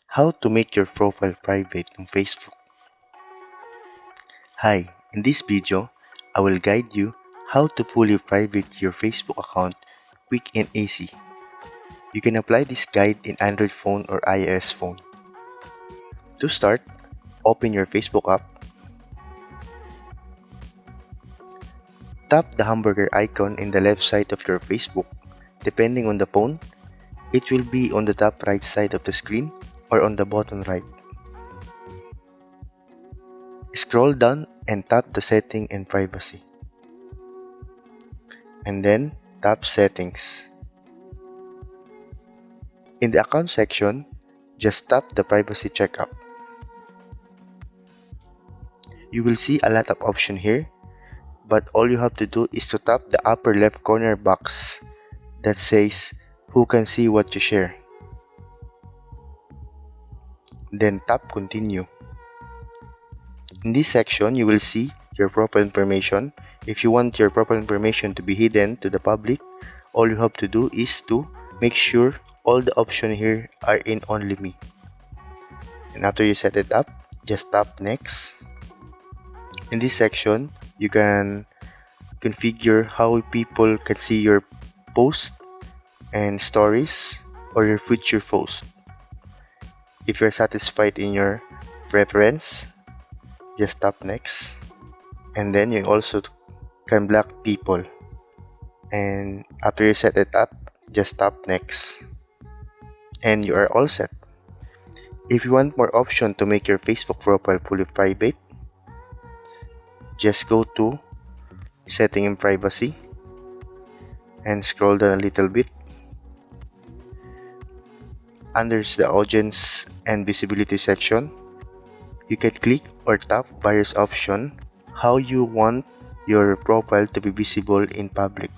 How to make your profile private on Facebook. Hi, in this video, I will guide you how to fully private your Facebook account quick and easy. You can apply this guide in Android phone or iOS phone. To start, open your Facebook app, tap the hamburger icon in the left side of your Facebook. Depending on the phone, it will be on the top right side of the screen or on the bottom right. Scroll down and tap the setting and privacy. And then tap settings. In the account section, just tap the privacy checkup. You will see a lot of options here, but all you have to do is to tap the upper left corner box that says who can see what you share. Then tap continue. In this section, you will see your profile information. If you want your profile information to be hidden to the public, all you have to do is to make sure all the options here are in only me. And after you set it up, just tap next. In this section, you can configure how people can see your post and stories or your future post. If you're satisfied in your preference, just tap next. And then you also can block people. And after you set it up, just tap next. And you are all set. If you want more option to make your Facebook profile fully private, just go to setting and privacy and scroll down a little bit. Under the audience and visibility section, you can click or tap various options how you want your profile to be visible in public.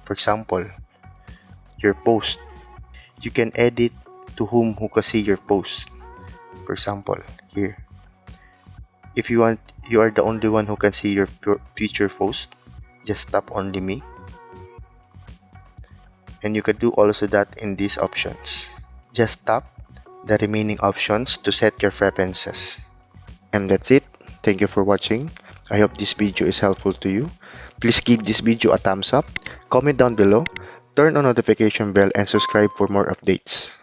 For example, your post. You can edit to who can see your post. For example, here. If you want, you are the only one who can see your future post, just tap only me. And you can do also that in these options. Just tap the remaining options to set your preferences. And that's it. Thank you for watching. I hope this video is helpful to you. Please give this video a thumbs up, comment down below, turn on notification bell and subscribe for more updates.